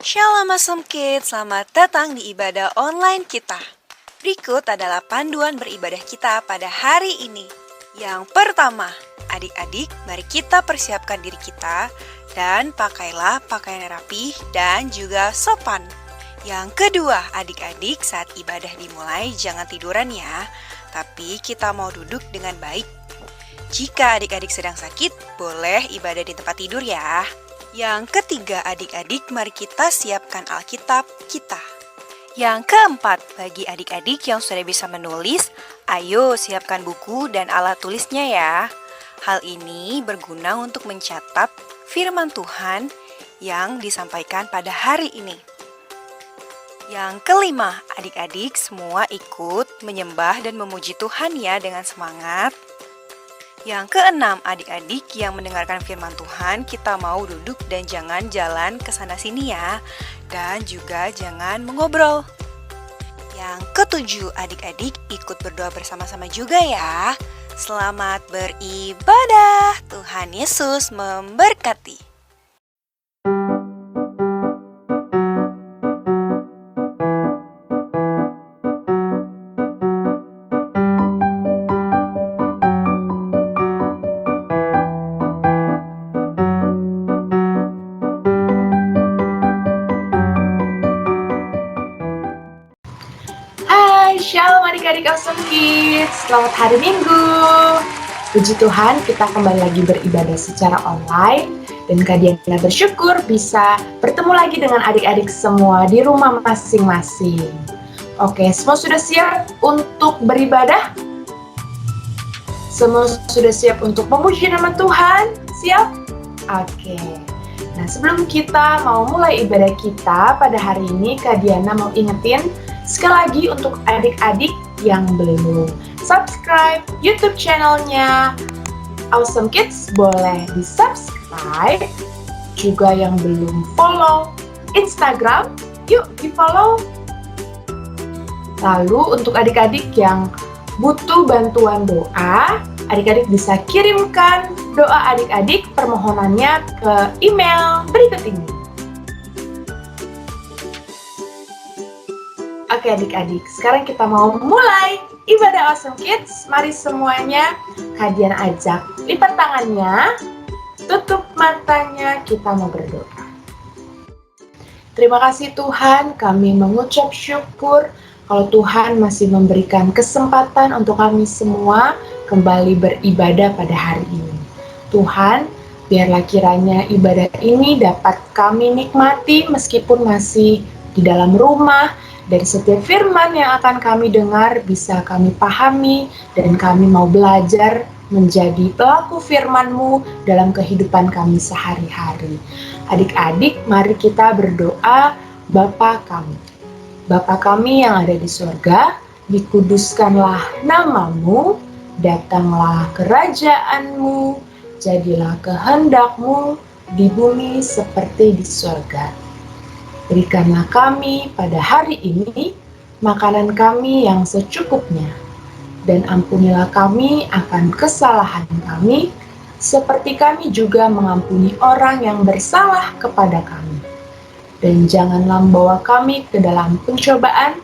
Shalom Awesome Kids, selamat datang di ibadah online kita. Berikut adalah panduan beribadah kita pada hari ini. Yang pertama, adik-adik, mari kita persiapkan diri kita dan pakailah pakaian rapi dan juga sopan. Yang kedua, adik-adik, saat ibadah dimulai jangan tiduran ya, tapi kita mau duduk dengan baik. Jika adik-adik sedang sakit, boleh ibadah di tempat tidur ya. Yang ketiga, adik-adik, mari kita siapkan Alkitab kita. Yang keempat, bagi adik-adik yang sudah bisa menulis, ayo siapkan buku dan alat tulisnya ya. Hal ini berguna untuk mencatat firman Tuhan yang disampaikan pada hari ini. Yang kelima, adik-adik semua ikut menyembah dan memuji Tuhan ya dengan semangat. Yang keenam, adik-adik yang mendengarkan firman Tuhan, kita mau duduk dan jangan jalan ke sana sini ya. Dan juga jangan mengobrol. Yang ketujuh, adik-adik ikut berdoa bersama-sama juga ya. Selamat beribadah. Tuhan Yesus memberkati. Shalom adik-adik Awesome Kids, selamat hari Minggu. Puji Tuhan, kita kembali lagi beribadah secara online. Dan Kak Diana bersyukur bisa bertemu lagi dengan adik-adik semua di rumah masing-masing. Oke, semua sudah siap untuk beribadah? Semua sudah siap untuk memuji nama Tuhan? Siap? Oke. Nah, sebelum kita mau mulai ibadah kita pada hari ini, Kak Diana mau ingetin sekali lagi untuk adik-adik yang belum subscribe YouTube channelnya Awesome Kids, boleh di-subscribe. Juga yang belum follow Instagram, yuk di-follow. Lalu untuk adik-adik yang butuh bantuan doa, adik-adik bisa kirimkan doa adik-adik permohonannya ke email berikut ini. Oke adik-adik, sekarang kita mau mulai ibadah Awesome Kids. Mari semuanya, Kak Diana ajak lipat tangannya, tutup matanya, kita mau berdoa. Terima kasih Tuhan, kami mengucap syukur kalau Tuhan masih memberikan kesempatan untuk kami semua kembali beribadah pada hari ini. Tuhan, biarlah kiranya ibadah ini dapat kami nikmati meskipun masih di dalam rumah, dan setiap firman yang akan kami dengar bisa kami pahami dan kami mau belajar menjadi pelaku firman-Mu dalam kehidupan kami sehari-hari. Adik-adik, mari kita berdoa. Bapa kami. Bapa kami yang ada di surga, dikuduskanlah nama-Mu, datanglah kerajaan-Mu, jadilah kehendak-Mu di bumi seperti di surga. Berikanlah kami pada hari ini makanan kami yang secukupnya, dan ampunilah kami akan kesalahan kami, seperti kami juga mengampuni orang yang bersalah kepada kami. Dan janganlah membawa kami ke dalam pencobaan,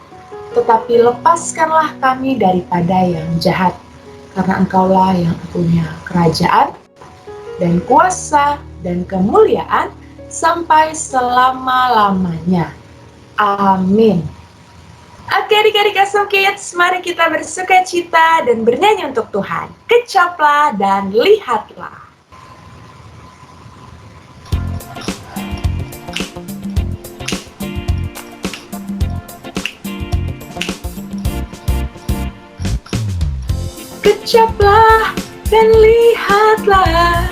tetapi lepaskanlah kami daripada yang jahat, karena Engkaulah yang punya kerajaan, dan kuasa, dan kemuliaan, sampai selama-lamanya. Amin. Oke adik-adik Awesome Kids, mari kita bersukacita dan bernyanyi untuk Tuhan. Kecaplah dan lihatlah. Kecaplah dan lihatlah,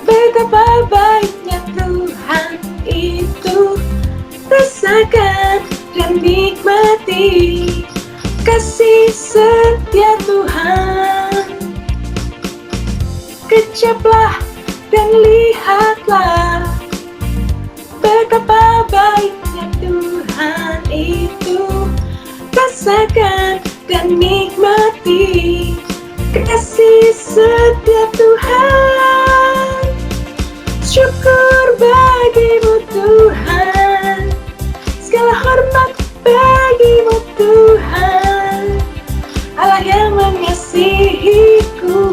betapa baiknya Tuhan itu. Rasakan dan nikmati kasih setia Tuhan. Kecaplah dan lihatlah, betapa baiknya Tuhan itu. Rasakan dan nikmati kasih setia Tuhan. Syukur bagimu Tuhan. Segala hormat bagimu Tuhan, Allah yang mengasihiku,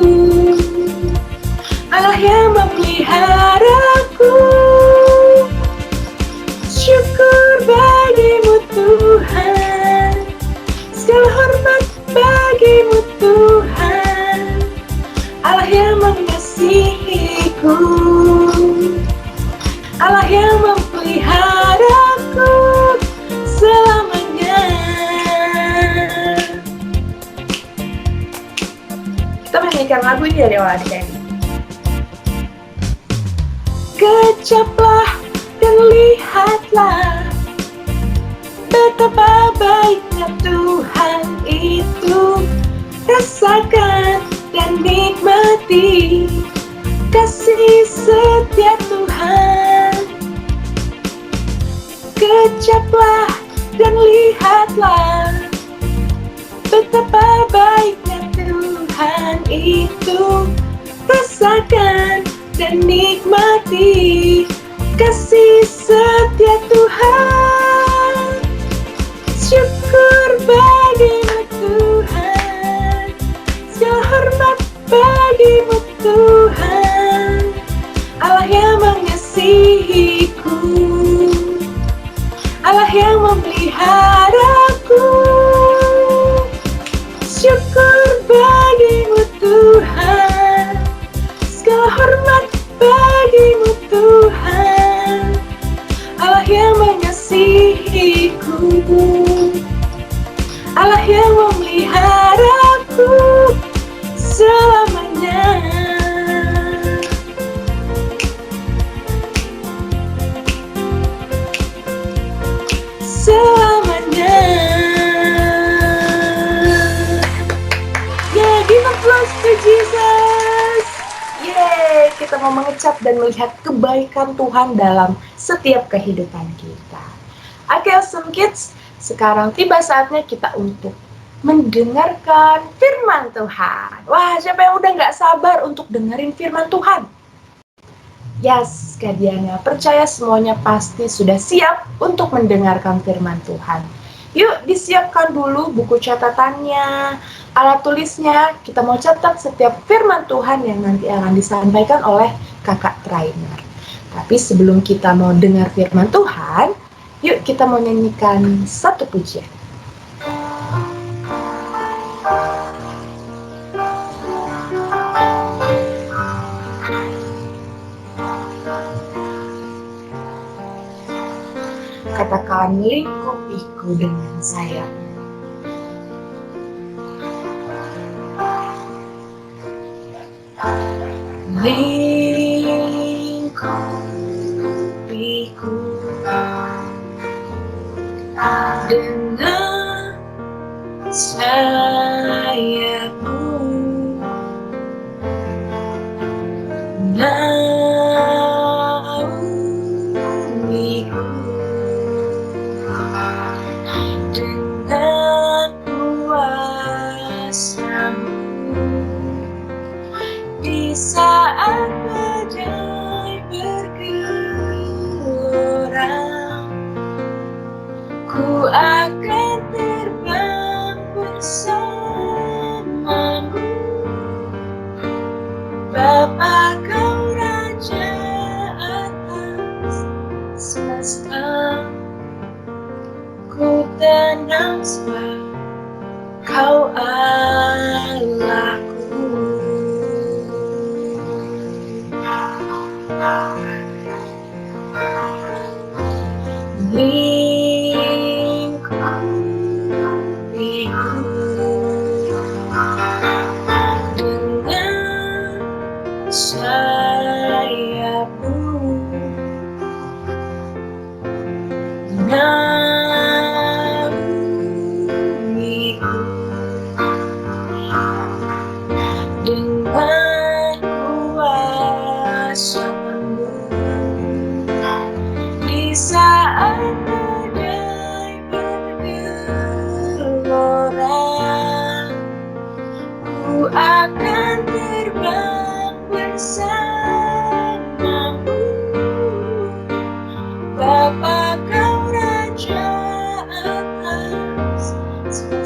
Allah yang memeliharaku. Syukur bagimu Tuhan, segala hormat bagimu Tuhan, Allah yang mengasihiku, Allah yang memeliharaku selamanya. Kita menyanyikan lagu ini dari awal adik. Kecaplah dan lihatlah betapa baiknya Tuhan itu. Rasakan dan nikmati kasih setia Tuhan. Kecaplah dan lihatlah betapa baiknya Tuhan itu. Rasakan dan nikmati kasih setia Tuhan. Syukur bagimu Tuhan, segala hormat bagimu Tuhan, Allah yang mengasihiku, Allah yang memeliharaku. Syukur bagimu Tuhan, segala hormat bagimu Tuhan, Allah yang mengasihiku, Allah yang memeliharaku selamanya. Selamanya. Yeah, give applause to Jesus. Yeay, kita mau mengecap dan melihat kebaikan Tuhan dalam setiap kehidupan kita. Oke, Awesome Kids, sekarang tiba saatnya kita untuk mendengarkan firman Tuhan. Wah, siapa yang udah gak sabar untuk dengerin firman Tuhan? Yes, Kak Diana, percaya semuanya pasti sudah siap untuk mendengarkan firman Tuhan. Yuk, disiapkan dulu buku catatannya, alat tulisnya. Kita mau catat setiap firman Tuhan yang nanti akan disampaikan oleh kakak trainer. Tapi sebelum kita mau dengar firman Tuhan, yuk kita mau nyanyikan satu pujian. Katakan, lingkupiku dengan sayap. Lingkupiku dengan sayapmu. Naungiku dengan kuasa-Mu di saat badai bergelora. Ku akan terbang bersamamu, Bapa Kau Raja atas semesta. Ku tenang sebab Kau Allahku. Lingkupiku dengan sayap-Mu. Naungiku dengan kuasa-Mu di saat badai bergelora.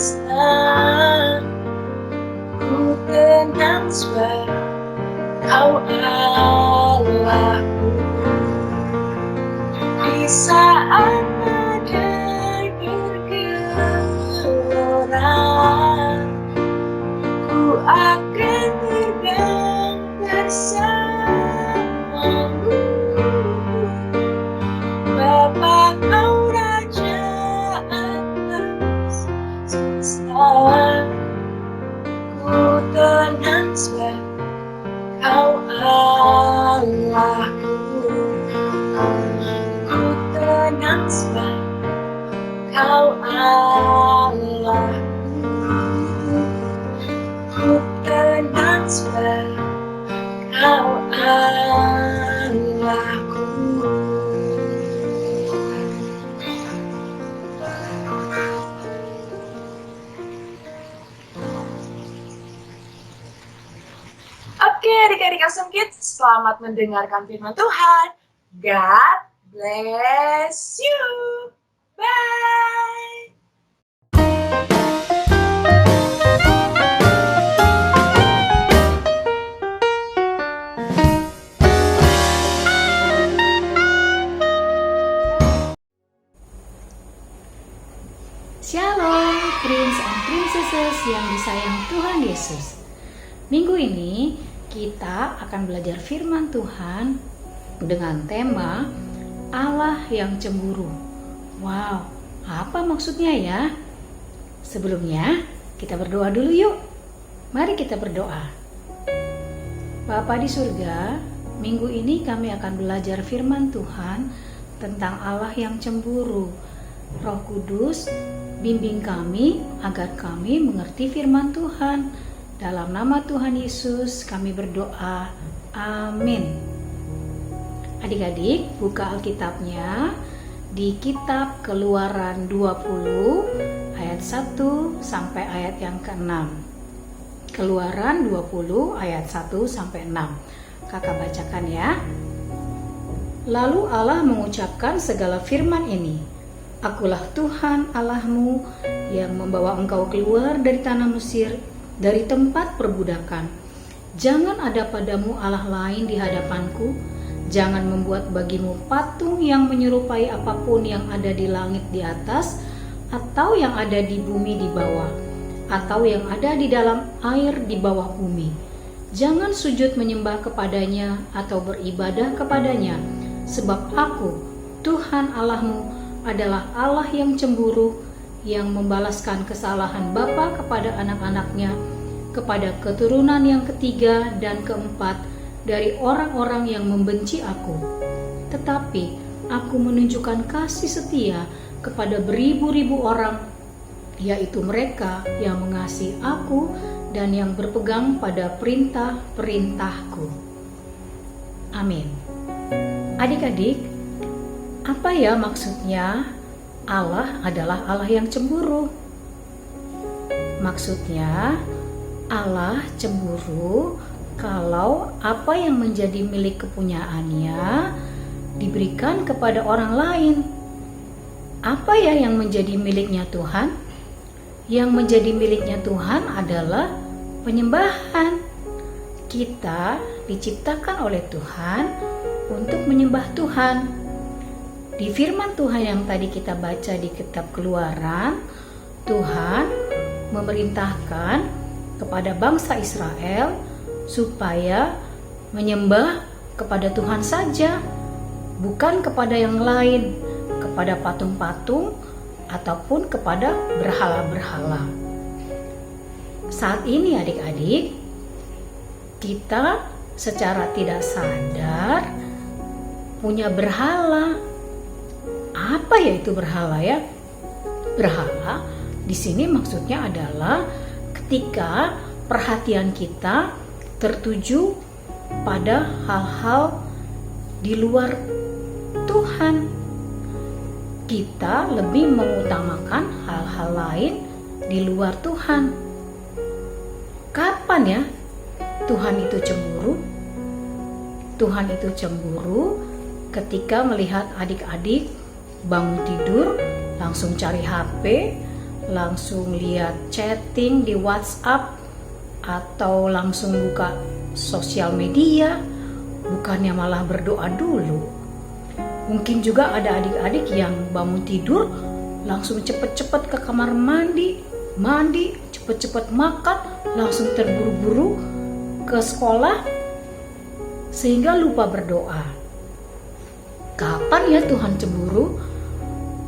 semesta. Ku tenang sebab Kau Allahku. Di saat badai bergelora, ku akan terbang bersamamu. Bapa, Kau Raja atas semesta. Ku tenang sebab Kau Allahku. Ku tenang sebab Kau Allahku. Ku tenang sebab Kau Allahku. Oke, adik-adik Awesome Kids, selamat mendengarkan firman Tuhan. God bless you. Bye. Shalom, Prince and Princesses yang disayang Tuhan Yesus. Minggu ini kita akan belajar firman Tuhan dengan tema Allah yang cemburu. Wow, apa maksudnya ya? Sebelumnya kita berdoa dulu yuk. Mari kita berdoa. Bapa di surga, minggu ini kami akan belajar firman Tuhan tentang Allah yang cemburu. Roh Kudus, bimbing kami agar kami mengerti firman Tuhan. Dalam nama Tuhan Yesus kami berdoa. Amin. Adik-adik, buka Alkitabnya di kitab Keluaran 20 ayat 1 sampai ayat yang ke-6. Keluaran 20 ayat 1 sampai 6. Kakak bacakan ya. Lalu Allah mengucapkan segala firman ini. Akulah Tuhan Allahmu yang membawa engkau keluar dari tanah Mesir, dari tempat perbudakan. Jangan ada padamu Allah lain di hadapanku. Jangan membuat bagimu patung yang menyerupai apapun yang ada di langit di atas, atau yang ada di bumi di bawah, atau yang ada di dalam air di bawah bumi. Jangan sujud menyembah kepadanya atau beribadah kepadanya, sebab aku, Tuhan Allahmu, adalah Allah yang cemburu, yang membalaskan kesalahan bapa kepada anak-anaknya, kepada keturunan yang ketiga dan keempat dari orang-orang yang membenci aku. Tetapi aku menunjukkan kasih setia kepada beribu-ribu orang, yaitu mereka yang mengasihi aku dan yang berpegang pada perintah-perintahku. Amin. Adik-adik, apa ya maksudnya Allah adalah Allah yang cemburu? Maksudnya Allah cemburu kalau apa yang menjadi milik kepunyaannya diberikan kepada orang lain. Apa ya yang menjadi miliknya Tuhan? Yang menjadi miliknya Tuhan adalah penyembahan. Kita diciptakan oleh Tuhan untuk menyembah Tuhan. Di firman Tuhan yang tadi kita baca di kitab Keluaran, Tuhan memerintahkan kepada bangsa Israel supaya menyembah kepada Tuhan saja, bukan kepada yang lain, kepada patung-patung ataupun kepada berhala-berhala. Saat ini adik-adik, kita secara tidak sadar punya berhala. Apa ya itu berhala ya? Berhala di sini maksudnya adalah ketika perhatian kita tertuju pada hal-hal di luar Tuhan. Kita lebih mengutamakan hal-hal lain di luar Tuhan. Kapan ya Tuhan itu cemburu? Tuhan itu cemburu ketika melihat adik-adik bangun tidur langsung cari HP, langsung lihat chatting di WhatsApp atau langsung buka sosial media, bukannya malah berdoa dulu. Mungkin juga ada adik-adik yang bangun tidur langsung cepet-cepet ke kamar mandi, cepet-cepet makan, langsung terburu-buru ke sekolah sehingga lupa berdoa. Kapan ya Tuhan cemburu?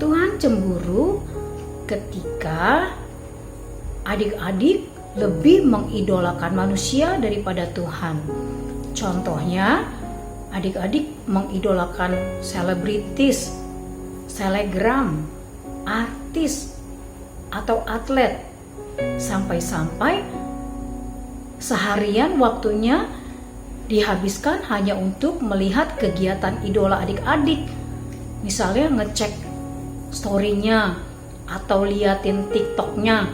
Tuhan cemburu ketika adik-adik lebih mengidolakan manusia daripada Tuhan. Contohnya, adik-adik mengidolakan selebritis, selebgram, artis, atau atlet. Sampai-sampai seharian waktunya dihabiskan hanya untuk melihat kegiatan idola adik-adik. Misalnya ngecek story-nya atau liatin TikTok-nya,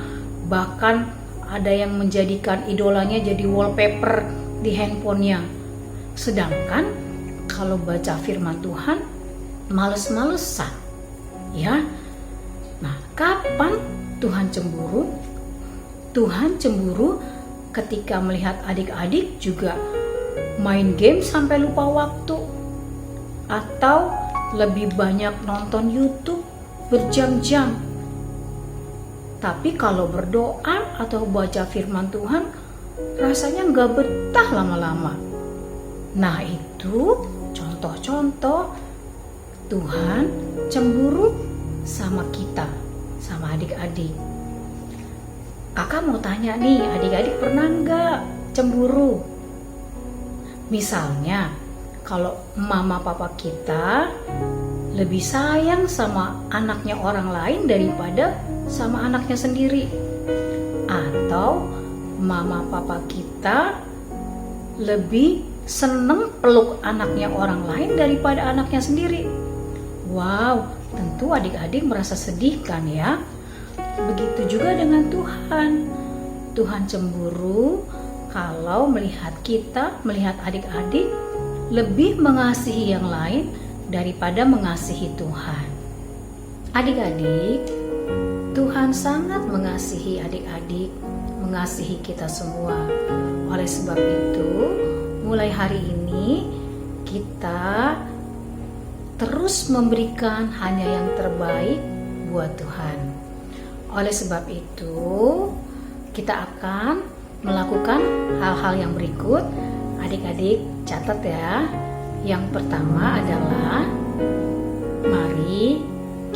bahkan ada yang menjadikan idolanya jadi wallpaper di handphonenya. Sedangkan kalau baca firman Tuhan males-malesan, ya. Nah, kapan Tuhan cemburu? Tuhan cemburu ketika melihat adik-adik juga main game sampai lupa waktu, atau lebih banyak nonton YouTube berjam-jam. Tapi kalau berdoa atau baca firman Tuhan, rasanya nggak betah lama-lama. Nah, itu contoh-contoh Tuhan cemburu sama kita, sama adik-adik. Kakak mau tanya nih, adik-adik pernah nggak cemburu? Misalnya, kalau mama papa kita lebih sayang sama anaknya orang lain daripada sama anaknya sendiri. Atau mama papa kita lebih seneng peluk anaknya orang lain daripada anaknya sendiri. Wow, tentu adik-adik merasa sedih kan ya? Begitu juga dengan Tuhan. Tuhan cemburu kalau melihat kita, melihat adik-adik lebih mengasihi yang lain daripada mengasihi Tuhan. Adik-adik, Tuhan sangat mengasihi adik-adik, mengasihi kita semua. Oleh sebab itu, mulai hari ini kita terus memberikan hanya yang terbaik buat Tuhan. Oleh sebab itu, kita akan melakukan hal-hal yang berikut. Adik-adik catat ya. Yang pertama adalah mari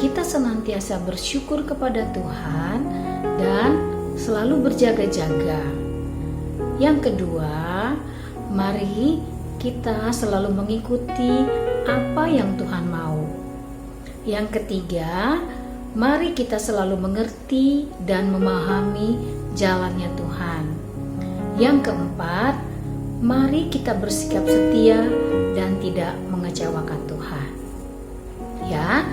kita senantiasa bersyukur kepada Tuhan dan selalu berjaga-jaga. Yang kedua, mari kita selalu mengikuti apa yang Tuhan mau. Yang ketiga, mari kita selalu mengerti dan memahami jalannya Tuhan. Yang keempat, mari kita bersikap setia dan tidak mengecewakan Tuhan. Ya,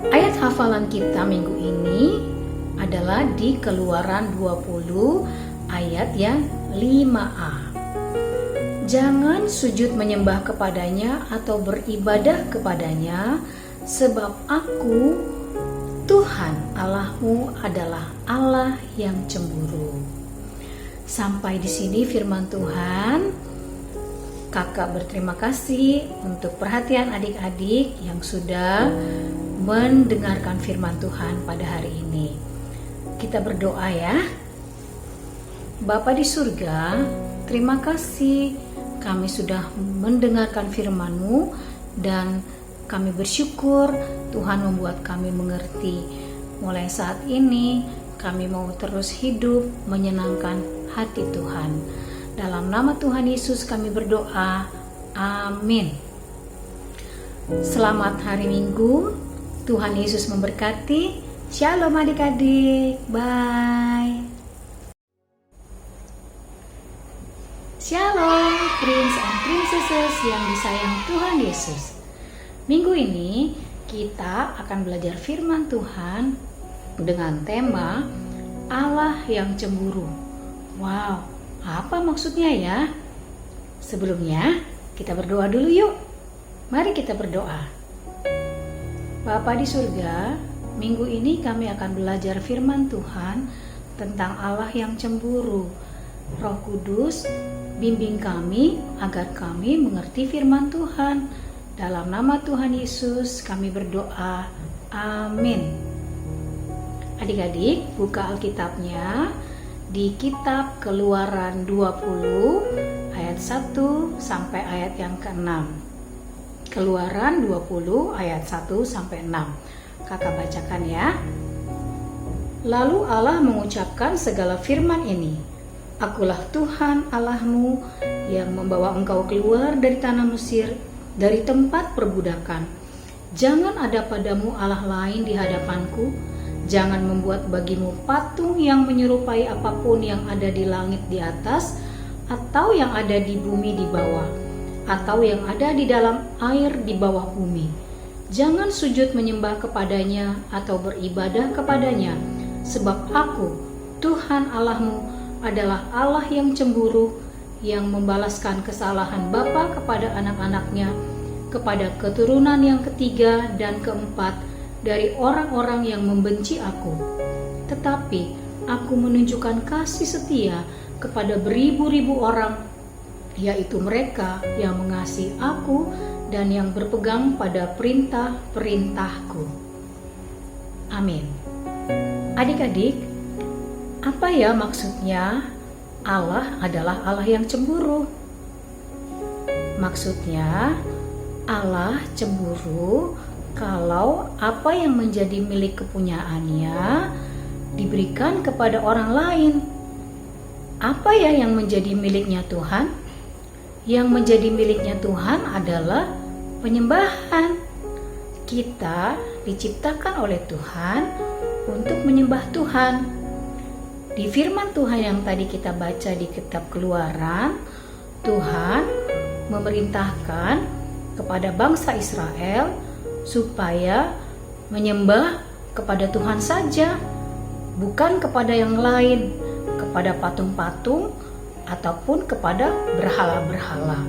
ayat hafalan kita minggu ini adalah di Keluaran 20 ayat yang 5a. Jangan sujud menyembah kepadanya atau beribadah kepadanya, sebab aku, Tuhan Allahmu adalah Allah yang cemburu. Sampai di sini firman Tuhan. Kakak berterima kasih untuk perhatian adik-adik yang sudah mendengarkan firman Tuhan pada hari ini. Kita berdoa ya. Bapa di surga, terima kasih kami sudah mendengarkan firman-Mu dan kami bersyukur Tuhan membuat kami mengerti. Mulai saat ini kami mau terus hidup menyenangkan hati Tuhan. Dalam nama Tuhan Yesus kami berdoa. Amin. Selamat hari Minggu. Tuhan Yesus memberkati. Shalom adik-adik. Bye. Shalom Prince and Princesses yang disayang Tuhan Yesus. Minggu ini kita akan belajar firman Tuhan dengan tema Allah yang cemburu. Wow, apa maksudnya ya? Sebelumnya kita berdoa dulu yuk. Mari kita berdoa. Bapa di surga, Minggu ini kami akan belajar firman Tuhan tentang Allah yang cemburu. Roh Kudus, bimbing kami agar kami mengerti firman Tuhan. Dalam nama Tuhan Yesus kami berdoa. Amin. Adik-adik, buka Alkitabnya di kitab Keluaran 20 ayat 1 sampai ayat yang ke-6. Keluaran 20 ayat 1 sampai 6. Kakak bacakan ya. Lalu Allah mengucapkan segala firman ini. Akulah Tuhan Allahmu yang membawa engkau keluar dari tanah Mesir, dari tempat perbudakan. Jangan ada padamu Allah lain di hadapanku. Jangan membuat bagimu patung yang menyerupai apapun yang ada di langit di atas, atau yang ada di bumi di bawah, atau yang ada di dalam air di bawah bumi. Jangan sujud menyembah kepadanya atau beribadah kepadanya, sebab aku, Tuhan Allahmu, adalah Allah yang cemburu, yang membalaskan kesalahan bapa kepada anak-anaknya, kepada keturunan yang ketiga dan keempat dari orang-orang yang membenci aku. Tetapi aku menunjukkan kasih setia kepada beribu-ribu orang, yaitu mereka yang mengasihi aku dan yang berpegang pada perintah-perintahku. Amin. Adik-adik, apa ya maksudnya Allah adalah Allah yang cemburu? Maksudnya Allah cemburu kalau apa yang menjadi milik kepunyaannya diberikan kepada orang lain. Apa ya yang menjadi miliknya Tuhan? Yang menjadi miliknya Tuhan adalah penyembahan. Kita diciptakan oleh Tuhan untuk menyembah Tuhan. Di firman Tuhan yang tadi kita baca di kitab Keluaran, Tuhan memerintahkan kepada bangsa Israel supaya menyembah kepada Tuhan saja, bukan kepada yang lain, kepada patung-patung ataupun kepada berhala-berhala.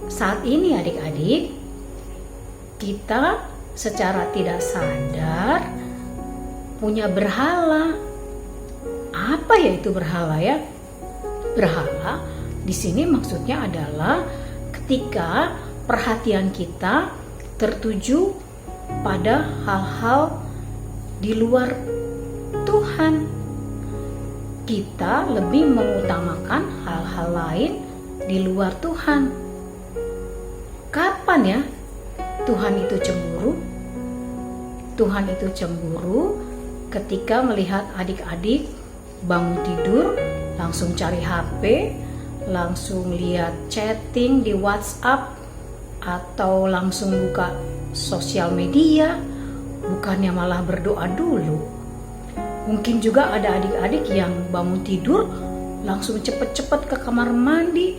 Saat ini adik-adik, kita secara tidak sadar punya berhala. Apa ya itu berhala ya? Berhala di sini maksudnya adalah ketika perhatian kita tertuju pada hal-hal di luar Tuhan. Kita lebih mengutamakan hal-hal lain di luar Tuhan. Kapan ya Tuhan itu cemburu? Tuhan itu cemburu ketika melihat adik-adik bangun tidur, langsung cari HP, langsung lihat chatting di WhatsApp, atau langsung buka sosial media, bukannya malah berdoa dulu. Mungkin juga ada adik-adik yang bangun tidur, langsung cepet-cepet ke kamar mandi,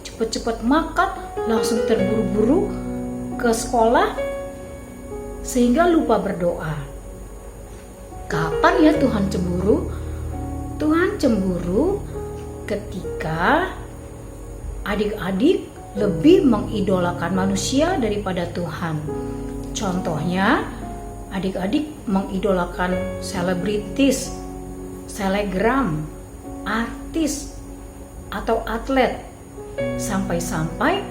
cepet-cepet makan, langsung terburu-buru ke sekolah, sehingga lupa berdoa. Kapan ya Tuhan cemburu? Tuhan cemburu ketika adik-adik lebih mengidolakan manusia daripada Tuhan. Contohnya, adik-adik mengidolakan selebritis, selebgram, artis, atau atlet. Sampai-sampai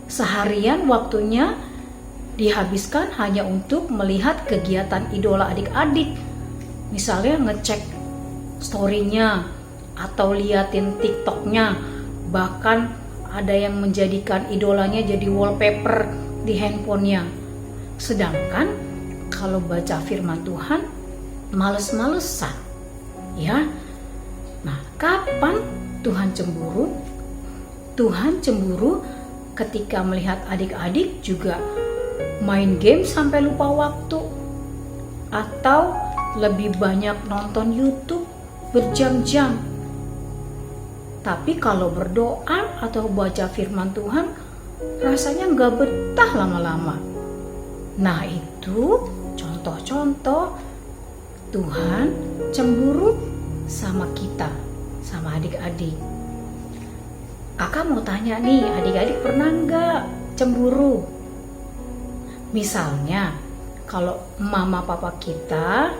seharian waktunya dihabiskan hanya untuk melihat kegiatan idola adik-adik. Misalnya ngecek story-nya atau liatin TikTok-nya, bahkan ada yang menjadikan idolanya jadi wallpaper di handphonenya. Sedangkan kalau baca firman Tuhan males-malesan, ya. Nah, kapan Tuhan cemburu? Tuhan cemburu ketika melihat adik-adik juga main game sampai lupa waktu, atau lebih banyak nonton YouTube berjam-jam. Tapi kalau berdoa atau baca firman Tuhan, rasanya nggak betah lama-lama. Nah, itu contoh-contoh Tuhan cemburu sama kita, sama adik-adik. Kakak mau tanya nih, adik-adik pernah nggak cemburu? Misalnya, kalau mama papa kita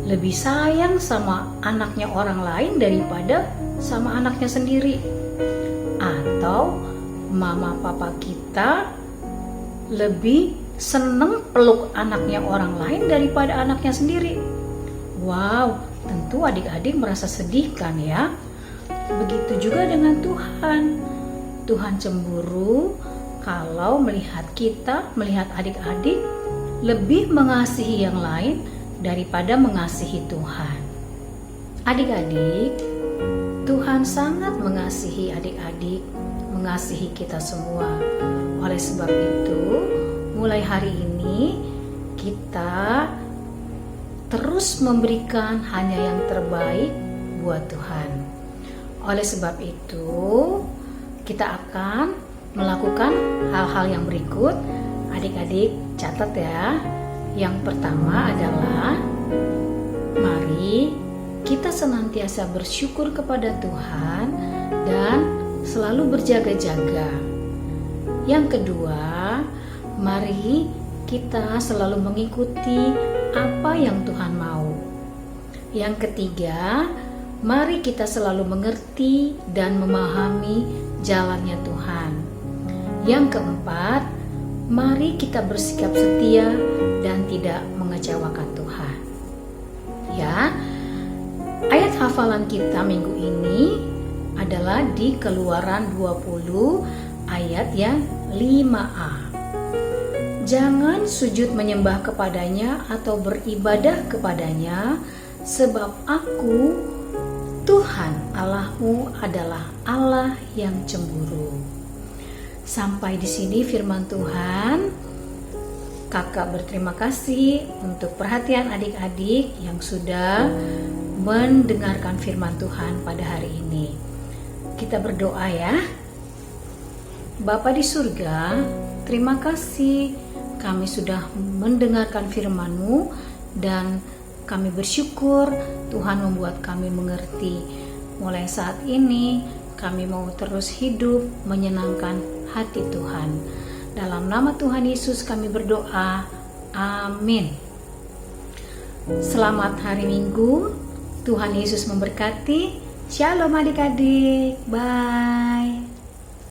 lebih sayang sama anaknya orang lain daripada sama anaknya sendiri. Atau mama papa kita lebih seneng peluk anaknya orang lain daripada anaknya sendiri. Wow, tentu adik-adik merasa sedih kan ya? Begitu juga dengan Tuhan. Tuhan cemburu kalau melihat kita, melihat adik-adik lebih mengasihi yang lain daripada mengasihi Tuhan. Adik-adik, Tuhan sangat mengasihi adik-adik, mengasihi kita semua. Oleh sebab itu, mulai hari ini kita terus memberikan hanya yang terbaik buat Tuhan. Oleh sebab itu, kita akan melakukan hal-hal yang berikut. Adik-adik catat ya. Yang pertama adalah mari kita senantiasa bersyukur kepada Tuhan dan selalu berjaga-jaga. Yang kedua, mari kita selalu mengikuti apa yang Tuhan mau. Yang ketiga, mari kita selalu mengerti dan memahami jalannya Tuhan. Yang keempat, mari kita bersikap setia dan tidak mengecewakan Tuhan. Ya, ayat hafalan kita minggu ini adalah di Keluaran 20 ayat yang 5a. Jangan sujud menyembah kepadanya atau beribadah kepadanya, sebab aku, Tuhan Allahmu adalah Allah yang cemburu. Sampai di sini firman Tuhan. Kakak berterima kasih untuk perhatian adik-adik yang sudah mendengarkan firman Tuhan pada hari ini. Kita berdoa ya. Bapa di surga, terima kasih kami sudah mendengarkan firman-Mu dan kami bersyukur Tuhan membuat kami mengerti. Mulai saat ini kami mau terus hidup menyenangkan hati Tuhan. Dalam nama Tuhan Yesus kami berdoa. Amin. Selamat hari Minggu. Tuhan Yesus memberkati. Shalom adik-adik. Bye.